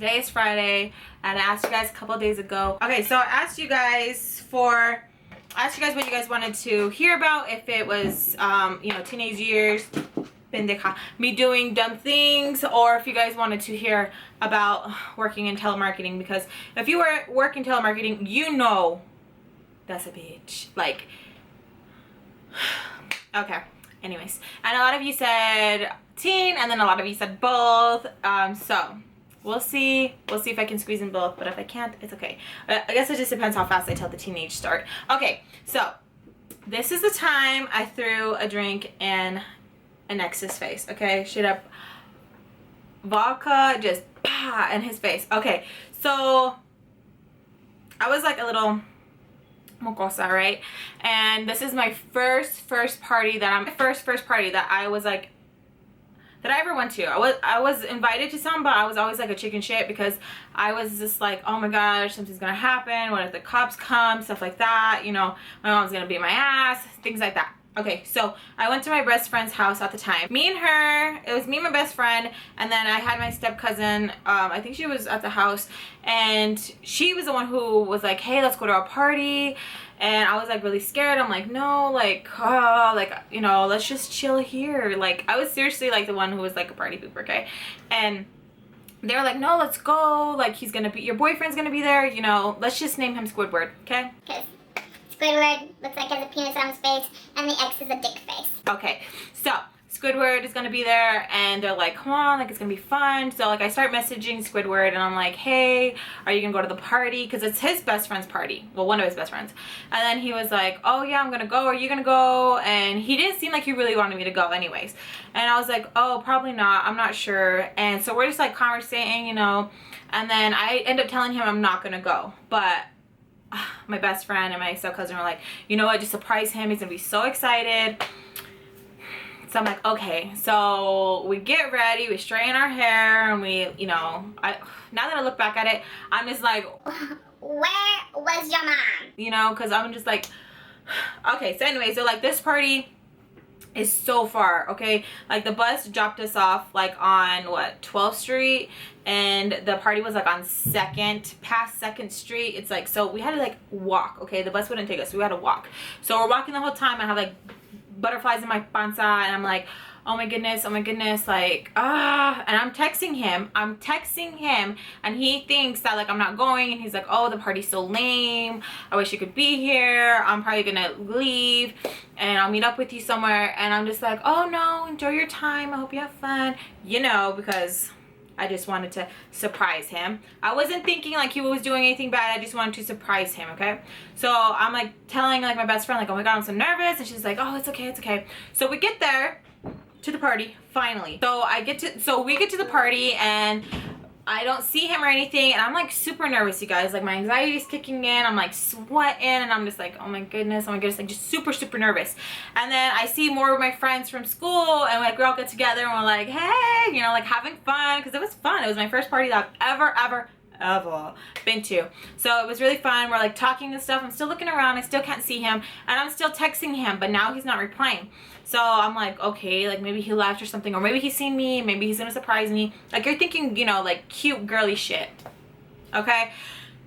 today is Friday, and I asked you guys a couple of days ago. Okay, so I asked you guys what you guys wanted to hear about, if it was, you know, teenage years, pendeja, me doing dumb things, or if you guys wanted to hear about working in telemarketing, because if you work in telemarketing, you know that's a bitch. Like, okay. Anyways, and a lot of you said teen, and then a lot of you said both. So we'll see if I can squeeze in both, but if I can't, it's okay. I guess it just depends how fast I tell the teenage story. Okay, so this is the time I threw a drink in Alexis' face. Okay, straight up vodka, just bah, in his face. Okay, so I was like a little mocosa, right? And this is my first party that I was like, that I ever went to. I was invited to some, but I was always like a chicken shit, because I was just like, oh my gosh, something's gonna happen. What if the cops come? Stuff like that. You know, my mom's gonna beat my ass. Things like that. Okay, so I went to my best friend's house at the time. Me and her, it was me and my best friend, and then I had my step cousin, I think she was at the house, and she was the one who was like, hey, let's go to a party. And I was like really scared. I'm like, no, like, oh, like, you know, let's just chill here. Like, I was seriously like the one who was like a party pooper, okay? And they were like, no, let's go. Like, your boyfriend's gonna be there, you know, let's just name him Squidward, okay? Squidward looks like he has a penis on his face, and the X is a dick face. Okay, so Squidward is gonna be there, and they're like, come on, like, it's gonna be fun. So like I start messaging Squidward, and I'm like, hey, are you gonna go to the party? Because it's his best friend's party. Well, one of his best friends. And then he was like, oh yeah, I'm gonna go. Are you gonna go? And he didn't seem like he really wanted me to go anyways. And I was like, oh, probably not, I'm not sure. And so we're just like conversating, you know, and then I end up telling him I'm not gonna go. But my best friend and my step-cousin were like, you know what, just surprise him, he's gonna be so excited. So I'm like, okay. So we get ready, we straighten our hair, and we, you know, now that I look back at it, I'm just like, where was your mom? You know, because I'm just like, okay. So anyway, so like this party is so far, okay? Like the bus dropped us off like on what, 12th Street, and the party was like on past 2nd Street. It's like, so we had to like walk, okay? The bus wouldn't take us, so we had to walk. So we're walking the whole time. I have like butterflies in my panza, and I'm like, oh my goodness, like, and I'm texting him, and he thinks that like I'm not going, and he's like, oh, the party's so lame, I wish you could be here, I'm probably gonna leave and I'll meet up with you somewhere. And I'm just like, oh no, enjoy your time, I hope you have fun, you know, because I just wanted to surprise him. I wasn't thinking like he was doing anything bad, I just wanted to surprise him, okay? So I'm like telling like my best friend, like, oh my god, I'm so nervous, and she's like, oh, it's okay. So we get there to the party finally. So we get to the party, and I don't see him or anything, and I'm like super nervous, you guys. Like my anxiety is kicking in, I'm like sweating, and I'm just like, oh my goodness, like just super nervous. And then I see more of my friends from school, and like we all get together, and we're like, hey, you know, like having fun, because it was fun. It was my first party that I've ever been to. So it was really fun. We're like talking and stuff. I'm still looking around, I still can't see him, and I'm still texting him, but now he's not replying. So I'm like, okay, like maybe he left or something, or maybe he's seen me, maybe he's gonna surprise me. Like you're thinking, you know, like cute girly shit, okay?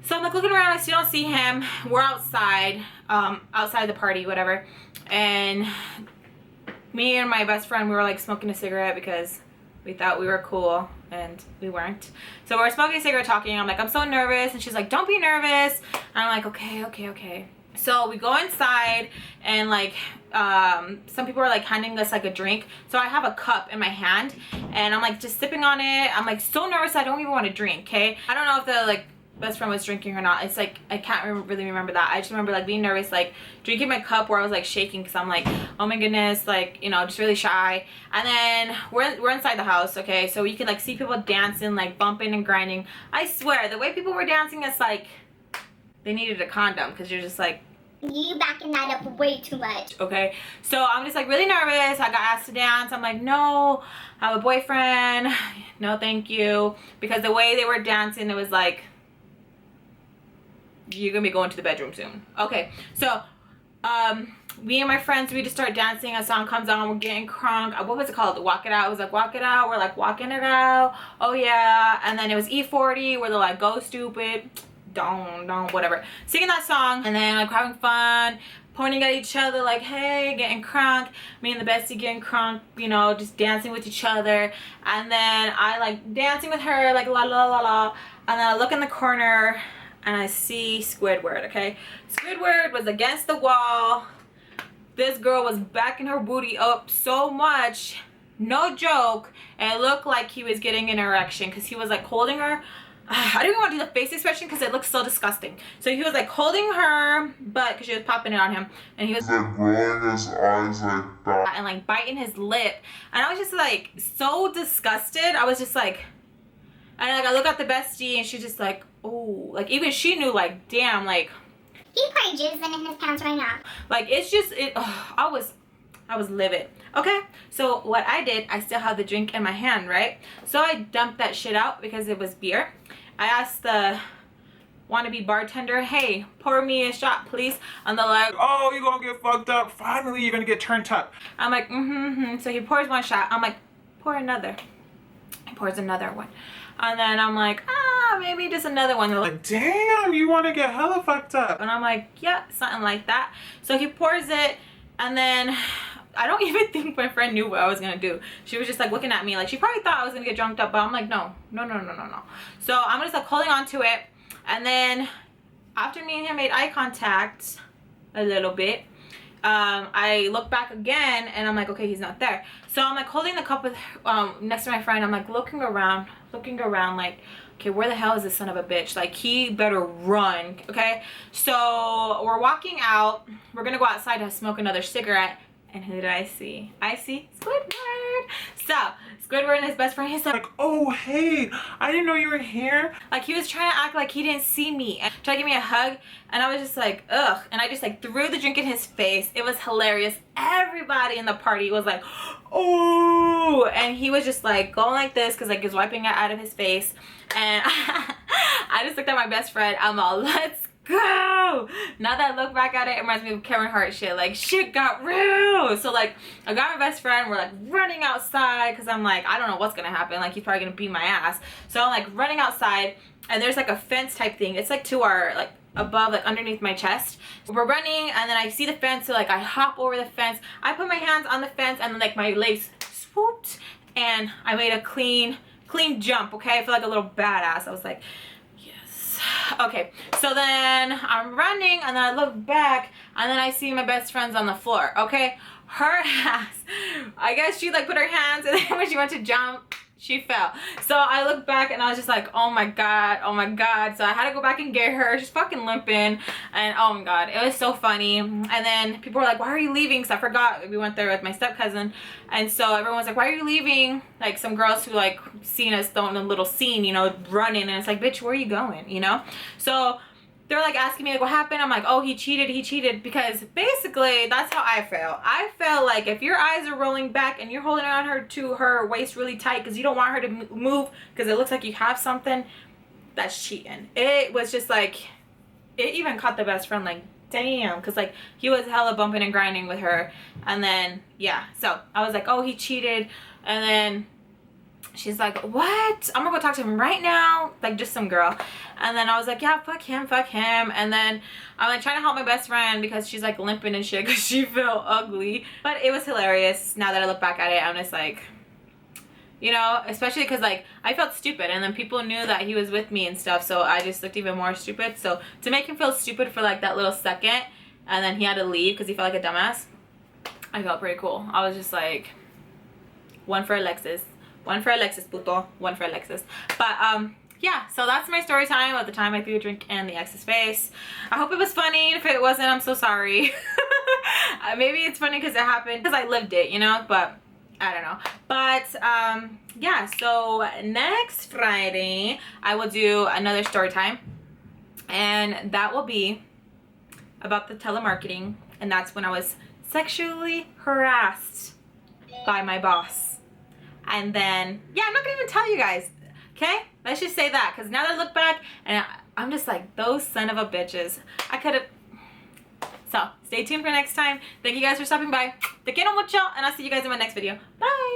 So I'm like looking around, I still don't see him. We're outside the party, whatever, and me and my best friend, we were like smoking a cigarette because we thought we were cool, and we weren't. So we're smoking a cigarette, talking. I'm like, I'm so nervous, and she's like, don't be nervous. And I'm like, okay. So we go inside, and like some people are like handing us like a drink. So I have a cup in my hand, and I'm like just sipping on it. I'm like so nervous, I don't even want to drink, okay? I don't know if the like best friend was drinking or not. It's like I can't really remember that. I just remember like being nervous, like drinking my cup where I was like shaking, because I'm like, oh my goodness, like, you know, just really shy. And then we're inside the house, okay? So you can like see people dancing, like bumping and grinding. I swear the way people were dancing, it's like they needed a condom, because you're just like, you backing that up way too much. Okay, so I'm just like really nervous. I got asked to dance. I'm like, no, I have a boyfriend, no thank you. Because the way they were dancing, it was like, you're gonna be going to the bedroom soon. Okay, so me and my friends, we just start dancing. A song comes on, we're getting crunk. What was it called? Walk It Out. It was like Walk It Out. We're like walking it out. Oh yeah. And then it was E40 where they're like go stupid, don't whatever, singing that song, and then like having fun, pointing at each other like hey, getting crunk. Me and the bestie getting crunk, you know, just dancing with each other. And then I like dancing with her like la la la la. And then I look in the corner and I see Squidward. Okay, Squidward was against the wall. This girl was backing her booty up so much, no joke, and it looked like he was getting an erection because he was like holding her. I don't even want to do the face expression because it looks so disgusting. So he was like holding her butt because she was popping it on him, and he was like rolling his eyes like that and like biting his lip, and I was just like so disgusted. I was just like, and like I look at the bestie and she's just like, oh, like even she knew like damn, like he's probably jizzing in his pants right now. like it's just it. I was livid. Okay, so what I did, I still have the drink in my hand, right? So I dumped that shit out because it was beer. I asked the wannabe bartender, hey, pour me a shot, please. And they're like, oh, you're gonna get fucked up. Finally, you're gonna get turned up. I'm like, So he pours one shot. I'm like, pour another. He pours another one. And then I'm like, maybe just another one. They're like, damn, you want to get hella fucked up. And I'm like, yeah, something like that. So he pours it, and then I don't even think my friend knew what I was gonna do. She was just like looking at me like she probably thought I was gonna get drunked up, but I'm like, no. So I'm just like holding on to it, and then after me and him made eye contact a little bit, I look back again and I'm like, okay, he's not there. So I'm like holding the cup with next to my friend. I'm like looking around like, okay, where the hell is this son of a bitch? Like, he better run. Okay, so we're walking out. We're gonna go outside to smoke another cigarette. And who do I see? I see Squidward. So Squidward and his best friend, he's like, oh hey, I didn't know you were here. Like he was trying to act like he didn't see me and try to give me a hug, and I was just like, ugh. And I just like threw the drink in his face. It was hilarious. Everybody in the party was like, oh, and he was just like going like this because like he was wiping it out of his face. And I just looked at my best friend. I'm all, let's go. Now that I look back at it, it reminds me of Kevin Hart shit. Like, shit got real. So like I got my best friend, we're like running outside because I'm like, I don't know what's gonna happen. Like he's probably gonna beat my ass. So I'm like running outside, and there's like a fence type thing. It's like to our like above, like underneath my chest. We're running, and then I see the fence, so like I hop over the fence. I put my hands on the fence, and then like my legs swooped, and I made a clean jump. Okay, I feel like a little badass. I was like, okay, so then I'm running, and then I look back, and then I see my best friend's on the floor. Okay, her ass, I guess she like put her hands, and then when she went to jump, she fell. So I looked back and I was just like, oh my god. So I had to go back and get her. She's fucking limping, and oh my god, it was so funny. And then people were like, why are you leaving? Because I forgot we went there with my step cousin, and so everyone was like, why are you leaving? Like some girls who like seen us throwing a little scene, you know, running, and it's like, bitch, where are you going, you know? So they're like asking me like what happened. I'm like, oh, he cheated, because basically that's how I felt. I felt like if your eyes are rolling back and you're holding on her to her waist really tight because you don't want her to move because it looks like you have something, that's cheating. It was just like, it even caught the best friend like, damn, because like he was hella bumping and grinding with her. And then yeah, so I was like, oh, he cheated. And then she's like, what? I'm gonna go talk to him right now. Like just some girl. And then I was like, yeah, fuck him. And then I'm like trying to help my best friend because she's like limping and shit because she felt ugly. But it was hilarious. Now that I look back at it, I'm just like, you know, especially because like I felt stupid, and then people knew that he was with me and stuff, so I just looked even more stupid. So to make him feel stupid for like that little second, and then he had to leave because he felt like a dumbass, I felt pretty cool. I was just like, one for Alexis, puto, one for Alexis. But yeah, so that's my story time of the time I threw a drink in the ex's face. I hope it was funny. If it wasn't, I'm so sorry. Maybe it's funny because it happened because I lived it, you know, but I don't know. But yeah, so next Friday I will do another story time, and that will be about the telemarketing, and that's when I was sexually harassed by my boss. And then yeah, I'm not gonna even tell you guys, okay? Let's just say that, because now that I look back and I'm just like, those son of a bitches, I could have. So So stay tuned for next time. Thank you guys for stopping by. Te quiero mucho, and I'll see you guys in my next video. Bye.